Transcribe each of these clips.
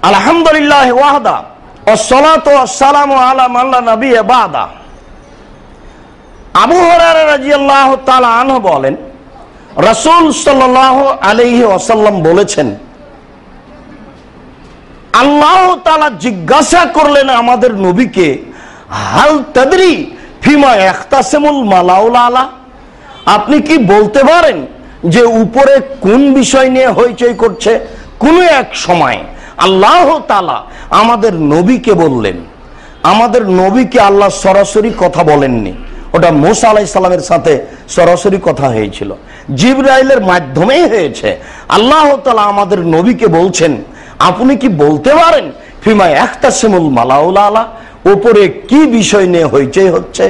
আলহামদুলিল্লাহ ওয়াহদা ওয়াসসালাতু ওয়াসসালামু আলা মান লা নাবিয়্যা বাদা। আবু হুরায়রা রাদিয়াল্লাহু তাআলা আনহু বলেন, রাসূল সাল্লাল্লাহু আলাইহি ওয়াসাল্লাম বলেছেন, আল্লাহ তাআলা জিজ্ঞাসা করলেন আমাদের নবীকে, হাল তাদরি ফিমা ইখতাসিমুল মালাউল আলা, আপনি কি বলতে পারেন যে উপরে কোন বিষয় নিয়ে হইচই করছে? কোন এক সময় আল্লাহ তাআলা আমাদের নবীকে বললেন। আমাদের নবীকে আল্লাহ সরাসরি কথা বলেননি, ওটা মুসা আলাইহিস সালামের সাথে সরাসরি কথা হয়েছিল, জিবরাইলের মাধ্যমেই হয়েছে। আল্লাহ তাআলা আমাদের নবীকে বলছেন, আপনি কি বলতে পারেন ফিমা ইখতাসিমুল মালাউল আলা, উপরে কি বিষয় নিয়ে হইচই হচ্ছে?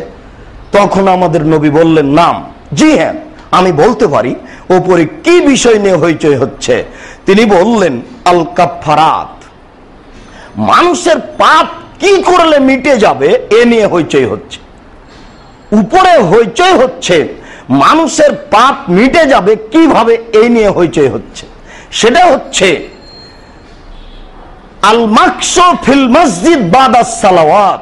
তখন আমাদের নবী বললেন, নাম, জি হ্যাঁ আমি বলতে পারি উপরে কি বিষয় নিয়ে হইচই হচ্ছে। তিনি বললেন, আল কাফারাত, মানুষের পাপ কি করলে মিটে যাবে এ নিয়ে হইচই হচ্ছে। উপরে হইচই হচ্ছে মানুষের পাপ মিটে যাবে কিভাবে, এই নিয়ে হইচই হচ্ছে। সেটা হচ্ছে আল মাকসু ফিল মসজিদ বাদাস সালাওয়াত,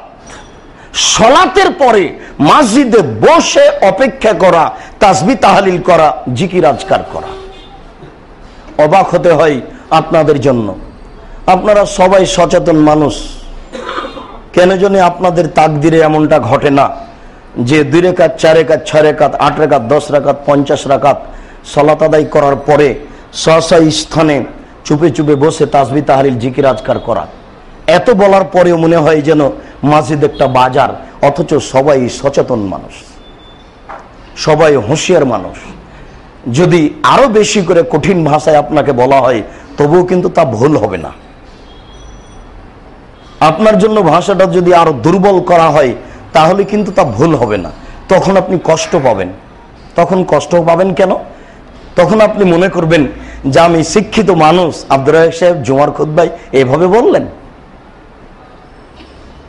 সালাতের পরে মসজিদে বসে অপেক্ষা করা, তাসবিহ তাহলিল করা, জিকির আজকার করা। অবাক হতে হয় আপনাদের জন্য, আপনারা সবাই সচেতন মানুষ, কেন জানি আপনাদের তাকদিরে এমনটা ঘটে না যে 2 রাকাত 4 রাকাত 6 রাকাত 8 রাকাত 10 রাকাত 50 রাকাত সালাত আদায় করার পরে স্ব স্থানে চুপে চুপে বসে তাসবিহ তাহলিল জিকির আজকার করা। এত বলার পরেও মনে হয় যেন মসজিদ একটা বাজার, অথচ সবাই সচেতন মানুষ, সবাই হুঁশিয়ার মানুষ। যদি আরো বেশি করে কঠিন ভাষায় আপনাকে বলা হয় তবুও কিন্তু তা ভুল হবে না। আপনার জন্য ভাষাটা যদি আরো দুর্বল করা হয় তাহলে কিন্তু তা ভুল হবে না। তখন আপনি কষ্ট পাবেন। তখন কষ্ট পাবেন কেন? তখন আপনি মনে করবেন যে আমি শিক্ষিত মানুষ, আব্দুর রাজ্জাক সাহেব জুমার খুতবায় এভাবে বললেন।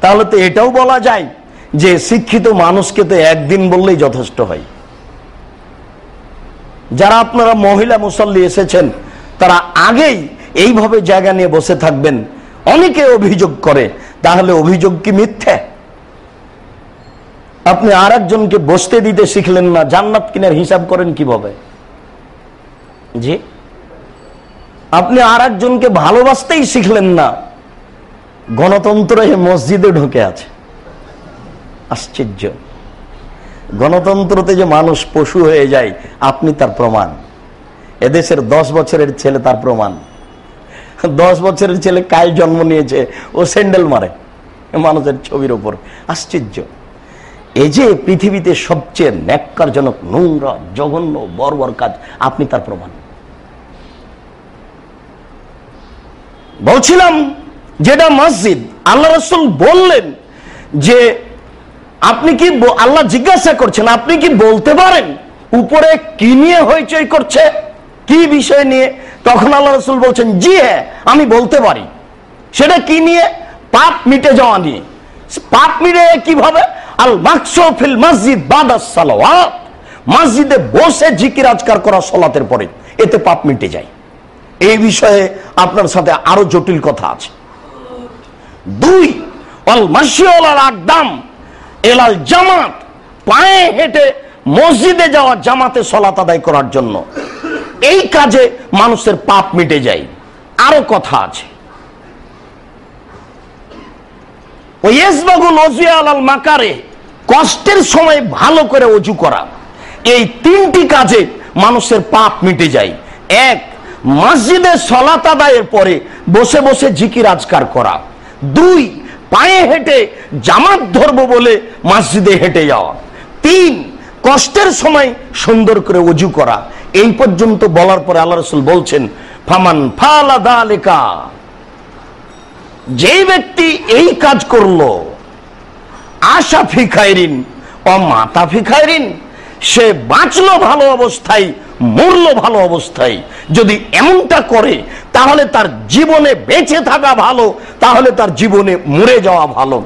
তাহলে তো এটাও বলা যায় যে শিক্ষিত মানুষকে তো একদিন বললেই যথেষ্ট হয়। যারা আপনারা মহিলা মুসল্লি এসেছেন তারা আগেই এইভাবে জায়গা নিয়ে বসে থাকবেন। অনেকে অভিযোগ করে, তাহলে অভিযোগ কি মিথ্যে? আপনি আর একজনকে বসতে দিতে শিখলেন না, জান্নাত কিনার হিসাব করেন কিভাবে? জি, আপনি আর একজনকে ভালোবাসতেই শিখলেন না, গণতন্ত্র মসজিদে ঢুকে আছে। আশ্চর্য! গণতন্ত্রতে যে মানুষ পশু হয়ে যায় আপনি তার প্রমাণ। এদেশের 10 বছরের ছেলে তার প্রমাণ। 10 বছরের ছেলে কাল জন্ম নিয়েছে, ও স্যান্ডেল মারে মানুষের ছবির উপর। আশ্চর্য! এই যে পৃথিবীতে সবচেয়ে ন্যাক্কারজনক, নোংরা, জঘন্য, বর্বর কাজ, আপনি তার প্রমাণ। বলছিলাম যেটা মসজিদ, আল্লাহ রাসূল বললেন যে আপনি কি, আল্লাহ জিজ্ঞাসা করছেন আপনি কি বলতে পারেন উপরে কি নিয়ে হইচই করছে, কি বিষয় নিয়ে? তখন আল্লাহ রাসূল বলছেন, জি হ্যাঁ আমি বলতে পারি। সেটা কি নিয়ে? পাপ মিটে যাওয়া নিয়ে। পাপ মিটে কিভাবে? আল মাকসু ফিল মসজিদ বাদাস সালাওয়াত, মসজিদে বসে জিকির আজকার করা সালাতের পরে, এতে পাপ মিটে যায়। এই বিষয়ে আপনার সাথে আরো জটিল কথা আছে। 2, আল মাশি আলাল আকদাম ইলাল জামাত, পায়ে হেঁটে মসজিদে যাওয়া, জামাতে সালাত আদায় করার জন্য। এই কাজে মানুষের পাপ মিটে যায়। আরো কথা আছে। ওয়াইয়াসবাগুল ওযু আলাল মাকারে, কষ্টের সময় ভালো করে ওযু করা। এই 3টি কাজে মানুষের পাপ মিটে যায়। 1, মসজিদে সালাত আদায়ের পরে বসে বসে জিকির আজকার করা। 2, পায়ে হেঁটে জামাত ধরবো বলে মসজিদে হেঁটে যাওয়া। 3, কষ্টের সময় সুন্দর করে ওযু করা। এই পর্যন্ত বলার পরে আল্লাহ রাসূল বলছেন, ফামান ফালা যালিকা, যেই ব্যক্তি এই কাজ করলো, আশা ফি খায়রিন ওয়া মাতা ফি খায়রিন, সে বাঁচলো ভালো অবস্থায়, মরলো ভালো অবস্থায়। যদি এমনটা করে তাহলে তার জীবনে বেঁচে থাকা ভালো, তাহলে তার জীবনে মরে যাওয়া ভালো।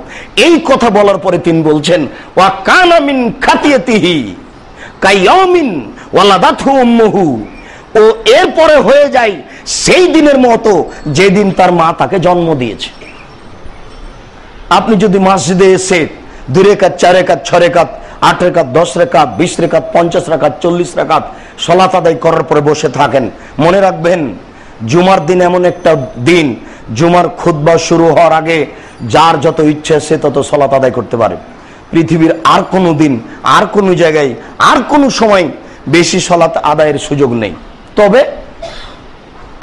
এই কথা বলার পরে তিনি বলছেন, ওয়া কানা মিন খাতিয়াতিহি কায়াউমিন ওয়ালাদাতহু উম্মুহু ও এরপরে হয়ে যায় সেই দিনের মতো যেদিন তার মা তাকে জন্ম দিয়েছে। আপনি যদি মসজিদে এসে 2 রেকাত 4 রেকাত 6 রেকাত 8 রেকাত 10 রেকাত 20 রেকাত 50 রেকাত 40 রেকাত সালাত আদায় করার পরে বসে থাকেন, মনে রাখবেন জুমার দিন এমন একটা দিন, জুমার খুতবা শুরু হওয়ার আগে যার যত ইচ্ছে সে তত সালাত আদায় করতে পারে। পৃথিবীর আর কোনো দিন, আর কোনো জায়গায়, আর কোনো সময় বেশি সালাত আদায়ের সুযোগ নেই। তবে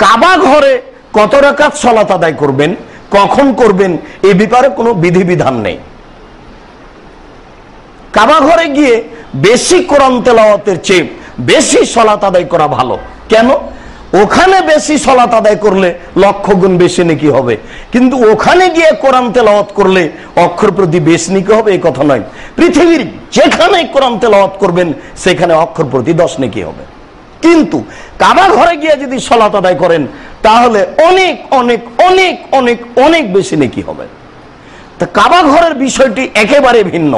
কাবা ঘরে কত রাকাত সালাত আদায় করবেন, কখন করবেন, এই ব্যাপারে কোনো বিধিবিধান নেই। কাবা ঘরে গিয়ে বেশি কোরআন তেলাওয়াতের চেয়ে বেশি সালাত আদায় করা ভালো। কেন? ওখানে বেশি সালাত আদায় করলে লক্ষ গুণ বেশি নেকি হবে, কিন্তু ওখানে গিয়ে কোরআন তেলাওয়াত করলে অক্ষর প্রতি বেশি নেকি হবে এই কথা নয়। পৃথিবীর যেখানে কোরআন তেলাওয়াত করবেন সেখানে অক্ষর প্রতি 10 নেকি হবে। কিন্তু কাবা ঘরে গিয়ে যদি সালাত আদায় করেন তাহলে অনেক অনেক অনেক অনেক অনেক বেশি নেকি হবে। তা কাবা ঘরের বিষয়টি একেবারে ভিন্ন।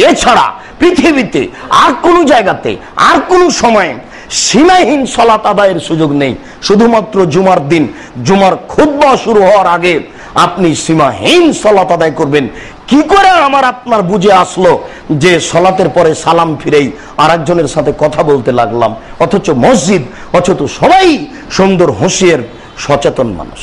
এছাড়া পৃথিবীতে আর কোনো জায়গাতে আর কোনো সময়ে সীমাহীন সালাত আদায়ের সুযোগ নেই। শুধুমাত্র জুমার দিন জুমার খুতবা শুরু হওয়ার আগে আপনি সীমাহীন সালাত আদায় করবেন। কি করে আমার আপনার বুঝে আসলো যে সালাতের পরে সালাম ফিরেই আরেকজনের সাথে কথা বলতে লাগলাম, অথচ মসজিদ, অথচ সবাই সুন্দর হুঁশিয়ার সচেতন মানুষ।